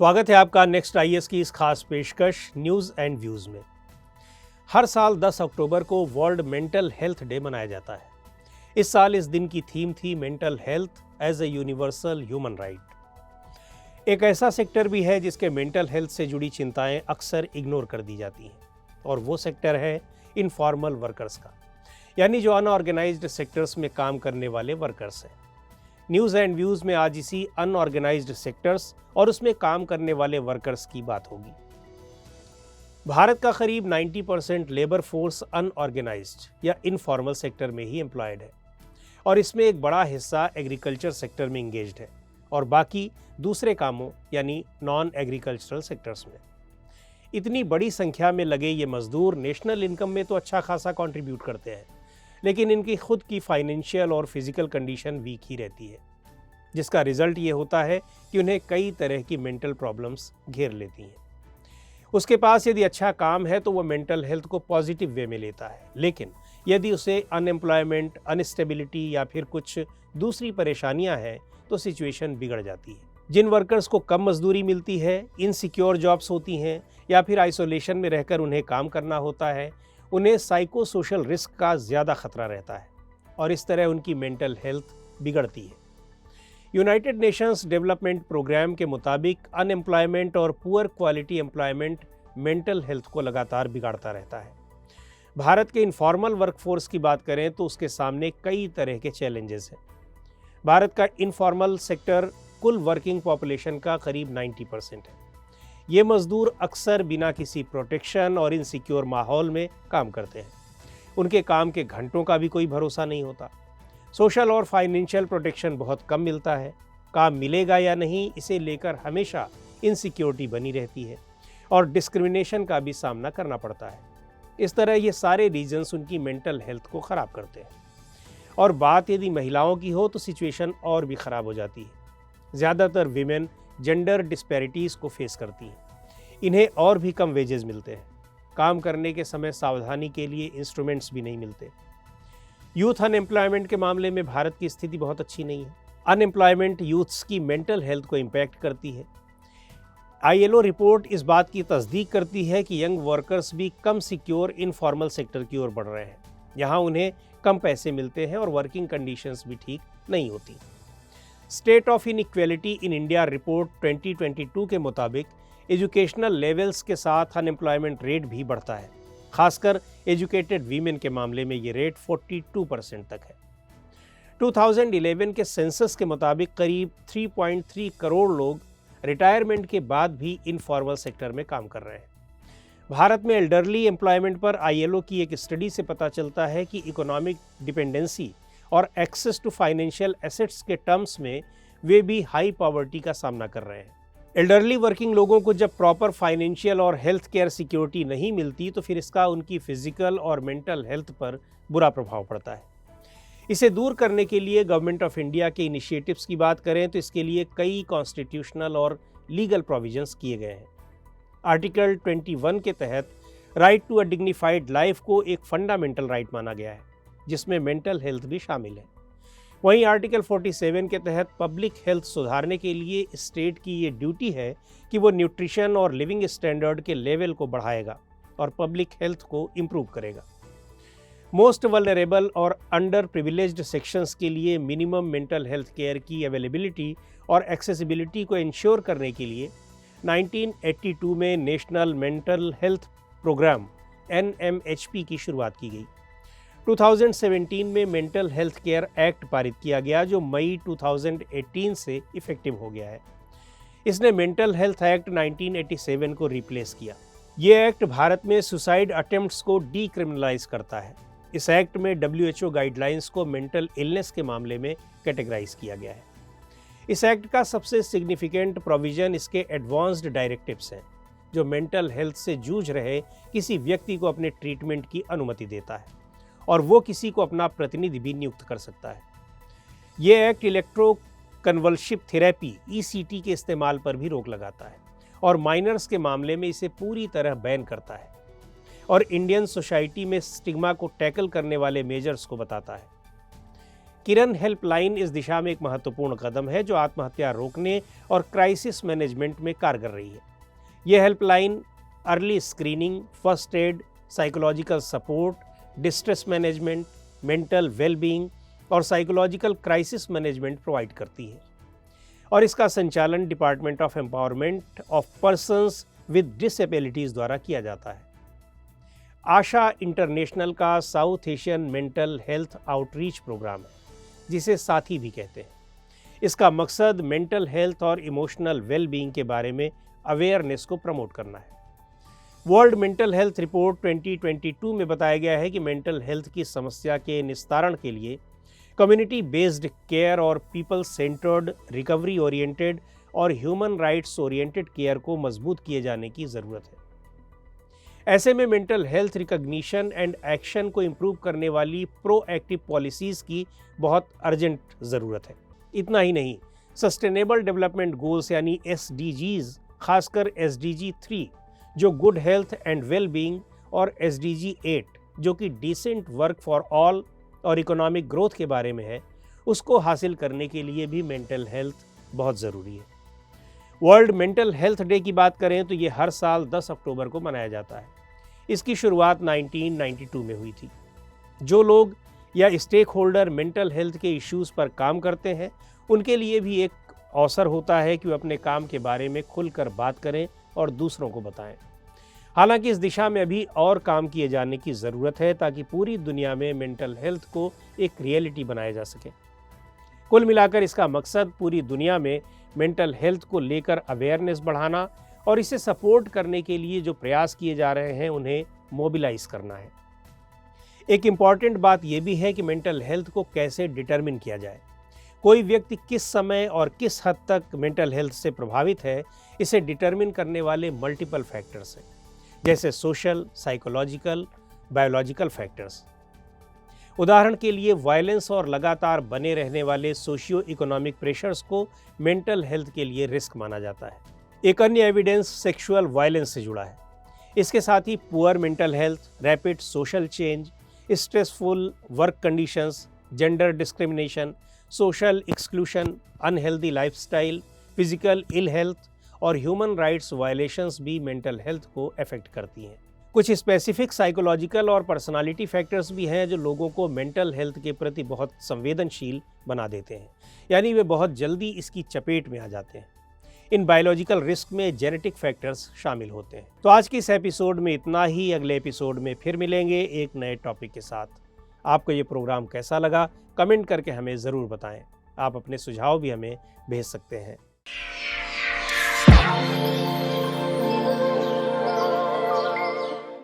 स्वागत है आपका नेक्स्ट आईएएस की इस खास पेशकश न्यूज़ एंड व्यूज़ में। हर साल 10 अक्टूबर को वर्ल्ड मेंटल हेल्थ डे मनाया जाता है। इस साल इस दिन की थीम थी mental health as a universal human right. एक ऐसा सेक्टर भी है जिसके मेंटल हेल्थ से जुड़ी चिंताएं अक्सर इग्नोर कर दी जाती हैं, और वो सेक्टर है इनफॉर्मल वर्कर्स का, यानी जो अनऑर्गेनाइज्ड सेक्टर्स में काम करने वाले वर्कर्स हैं। न्यूज़ एंड व्यूज़ में आज इसी अनऑर्गेनाइज्ड सेक्टर्स और उसमें काम करने वाले वर्कर्स की बात होगी। भारत का करीब 90% लेबर फोर्स अनऑर्गेनाइज्ड या इनफॉर्मल सेक्टर में ही एम्प्लॉयड है, और इसमें एक बड़ा हिस्सा एग्रीकल्चर सेक्टर में इंगेज्ड है और बाकी दूसरे कामों यानी नॉन एग्रीकल्चरल सेक्टर्स में। इतनी बड़ी संख्या में लगे ये मजदूर नेशनल इनकम में तो अच्छा खासा कंट्रीब्यूट करते हैं, लेकिन इनकी खुद की फाइनेंशियल और फिजिकल कंडीशन वीक ही रहती है, जिसका रिजल्ट ये होता है कि उन्हें कई तरह की मेंटल प्रॉब्लम्स घेर लेती हैं। उसके पास यदि अच्छा काम है तो वो मेंटल हेल्थ को पॉजिटिव वे में लेता है, लेकिन यदि उसे अनएम्प्लॉयमेंट, अनस्टेबिलिटी या फिर कुछ दूसरी परेशानियां हैं तो सिचुएशन बिगड़ जाती है। जिन वर्कर्स को कम मजदूरी मिलती है, इनसिक्योर जॉब्स होती हैं या फिर आइसोलेशन में रहकर उन्हें काम करना होता है, उन्हें साइको सोशल रिस्क का ज़्यादा खतरा रहता है और इस तरह उनकी मेंटल हेल्थ बिगड़ती है। यूनाइटेड नेशंस डेवलपमेंट प्रोग्राम के मुताबिक अनएम्प्लॉयमेंट और poor quality employment mental health को लगातार बिगाड़ता रहता है। भारत के इनफॉर्मल वर्कफोर्स की बात करें तो उसके सामने कई तरह के चैलेंजेस हैं। भारत का इनफॉर्मल सेक्टर कुल वर्किंग पॉपुलेशन का करीब 90% है। ये मजदूर अक्सर बिना किसी प्रोटेक्शन और इनसिक्योर माहौल में काम करते हैं। उनके काम के घंटों का भी कोई भरोसा नहीं होता। सोशल और फाइनेंशियल प्रोटेक्शन बहुत कम मिलता है। काम मिलेगा या नहीं, इसे लेकर हमेशा इनसिक्योरिटी बनी रहती है और डिस्क्रिमिनेशन का भी सामना करना पड़ता है। इस तरह ये सारे रीजन्स उनकी मेंटल हेल्थ को ख़राब करते हैं। और बात यदि महिलाओं की हो तो सिचुएशन और भी ख़राब हो जाती है। ज़्यादातर विमेन जेंडर डिस्पैरिटीज़ को फेस करती हैं। इन्हें और भी कम वेजेस मिलते हैं। काम करने के समय सावधानी के लिए इंस्ट्रूमेंट्स भी नहीं मिलते। यूथ अनएम्प्लॉयमेंट के मामले में भारत की स्थिति बहुत अच्छी नहीं है। अनएम्प्लॉयमेंट यूथ्स की मेंटल हेल्थ को इम्पैक्ट करती है। आईएलओ रिपोर्ट इस बात की तस्दीक करती है कि यंग वर्कर्स भी कम सिक्योर इनफॉर्मल सेक्टर की ओर बढ़ रहे हैं। यहाँ उन्हें कम पैसे मिलते हैं और वर्किंग कंडीशंस भी ठीक नहीं होती। State of inequality in India report 2022 के मुताबिक एजुकेशनल लेवल्स के साथ अनएम्प्लॉयमेंट रेट भी बढ़ता है। खासकर एजुकेटेड वीमेन के मामले में ये रेट 42% तक है। 2011 के सेंसस के मुताबिक करीब 3.3 करोड़ लोग रिटायरमेंट के बाद भी इनफॉर्मल सेक्टर में काम कर रहे हैं। भारत में एल्डरली एम्प्लॉयमेंट पर आईएलओ की एक स्टडी से पता चलता है कि इकोनॉमिक डिपेंडेंसी और एक्सेस टू फाइनेंशियल एसेट्स के टर्म्स में वे भी हाई पॉवर्टी का सामना कर रहे हैं। एल्डरली वर्किंग लोगों को जब प्रॉपर फाइनेंशियल और हेल्थ केयर सिक्योरिटी नहीं मिलती तो फिर इसका उनकी फिजिकल और मेंटल हेल्थ पर बुरा प्रभाव पड़ता है। इसे दूर करने के लिए गवर्नमेंट ऑफ इंडिया के इनिशिएटिव्स की बात करें तो इसके लिए कई कॉन्स्टिट्यूशनल और लीगल प्रोविजंस किए गए हैं। आर्टिकल 21 के तहत right to a dignified life को एक फंडामेंटल राइट माना गया है, जिसमें मेंटल हेल्थ भी शामिल है। वहीं आर्टिकल 47 के तहत पब्लिक हेल्थ सुधारने के लिए स्टेट की ये ड्यूटी है कि वो न्यूट्रिशन और लिविंग स्टैंडर्ड के लेवल को बढ़ाएगा और पब्लिक हेल्थ को इम्प्रूव करेगा। मोस्ट वल्नरेबल और अंडर प्रिविलेज्ड सेक्शंस के लिए मिनिमम मेंटल हेल्थ केयर की अवेलेबिलिटी और एक्सेसिबिलिटी को इंश्योर करने के लिए 1982 में national mental health programme NMHP की शुरुआत की गई। 2017 में मेंटल हेल्थ केयर एक्ट पारित किया गया, जो मई 2018 से इफेक्टिव हो गया है। इसने मेंटल हेल्थ एक्ट 1987 को रिप्लेस किया। ये एक्ट भारत में सुसाइड अटेम्प्ट्स को डीक्रिमिनलाइज करता है। इस एक्ट में WHO गाइडलाइंस को मेंटल इलनेस के मामले में कैटेगराइज किया गया है। इस एक्ट का सबसे सिग्निफिकेंट प्रोविजन इसके एडवांस्ड डायरेक्टिव्स हैं, जो मेंटल हेल्थ से जूझ रहे किसी व्यक्ति को अपने ट्रीटमेंट की अनुमति देता है और वो किसी को अपना प्रतिनिधि भी नियुक्त कर सकता है। ये एक्ट इलेक्ट्रोकन्वल्सिव थेरेपी ECT के इस्तेमाल पर भी रोक लगाता है और माइनर्स के मामले में इसे पूरी तरह बैन करता है और इंडियन सोसाइटी में स्टिग्मा को टैकल करने वाले मेजर्स को बताता है। किरण हेल्पलाइन इस दिशा में एक महत्वपूर्ण कदम है जो आत्महत्या रोकने और क्राइसिस मैनेजमेंट में कारगर रही है। यह helpline early screening, first aid, psychological support, distress management, mental wellbeing और साइकोलॉजिकल क्राइसिस मैनेजमेंट प्रोवाइड करती है और इसका संचालन department of empowerment of persons with disabilities द्वारा किया जाता है। आशा इंटरनेशनल का South Asian mental health outreach programme है, जिसे साथी भी कहते हैं। इसका मकसद मेंटल हेल्थ और इमोशनल वेलबींग के बारे में अवेयरनेस को प्रमोट करना है। वर्ल्ड मेंटल हेल्थ रिपोर्ट 2022 में बताया गया है कि मेंटल हेल्थ की समस्या के निस्तारण के लिए कम्युनिटी बेस्ड केयर और पीपल सेंटर्ड, रिकवरी ओरिएंटेड और ह्यूमन राइट्स ओरिएंटेड केयर को मजबूत किए जाने की ज़रूरत है। ऐसे में mental health recognition and action को इम्प्रूव करने वाली प्रोएक्टिव पॉलिसीज़ की बहुत अर्जेंट ज़रूरत है। इतना ही नहीं, सस्टेनेबल डेवलपमेंट गोल्स यानी SDGs, खासकर SDG 3 जो गुड हेल्थ एंड वेलबींग और SDG 8 जो कि डिसेंट वर्क फॉर ऑल और इकोनॉमिक ग्रोथ के बारे में है, उसको हासिल करने के लिए भी मेंटल हेल्थ बहुत ज़रूरी है। वर्ल्ड मेंटल हेल्थ डे की बात करें तो ये हर साल 10 अक्टूबर को मनाया जाता है। इसकी शुरुआत 1992 में हुई थी। जो लोग या स्टेक होल्डर मेंटल हेल्थ के इश्यूज़ पर काम करते हैं, उनके लिए भी एक अवसर होता है कि वे अपने काम के बारे में खुलकर बात करें और दूसरों को बताएं। हालांकि इस दिशा में अभी और काम किए जाने की ज़रूरत है ताकि पूरी दुनिया में मेंटल हेल्थ को एक रियलिटी बनाया जा सके। कुल मिलाकर इसका मकसद पूरी दुनिया में मेंटल हेल्थ को लेकर अवेयरनेस बढ़ाना और इसे सपोर्ट करने के लिए जो प्रयास किए जा रहे हैं उन्हें मोबिलाइज करना है। एक इम्पॉर्टेंट बात यह भी है कि मेंटल हेल्थ को कैसे डिटरमिन किया जाए। कोई व्यक्ति किस समय और किस हद तक मेंटल हेल्थ से प्रभावित है, इसे डिटरमिन करने वाले मल्टीपल फैक्टर्स हैं, जैसे सोशल, साइकोलॉजिकल, बायोलॉजिकल फैक्टर्स। उदाहरण के लिए वायलेंस और लगातार बने रहने वाले सोशियो इकोनॉमिक प्रेशर्स को मेंटल हेल्थ के लिए रिस्क माना जाता है। एक अन्य एविडेंस सेक्सुअल वायलेंस से जुड़ा है। इसके साथ ही poor mental health, rapid social change, stressful work conditions, gender discrimination, social exclusion, unhealthy lifestyle, physical ill health और ह्यूमन राइट्स वायलेशंस भी मेंटल हेल्थ को अफेक्ट करती हैं। कुछ स्पेसिफिक साइकोलॉजिकल और पर्सनालिटी फैक्टर्स भी हैं जो लोगों को मेंटल हेल्थ के प्रति बहुत संवेदनशील बना देते हैं, यानी वे बहुत जल्दी इसकी चपेट में आ जाते हैं। इन बायोलॉजिकल रिस्क में जेनेटिक फैक्टर्स शामिल होते हैं। तो आज की इस एपिसोड में इतना ही। अगले एपिसोड में फिर मिलेंगे एक नए टॉपिक के साथ। आपको ये प्रोग्राम कैसा लगा, कमेंट करके हमें ज़रूर बताएं। आप अपने सुझाव भी हमें भेज सकते हैं।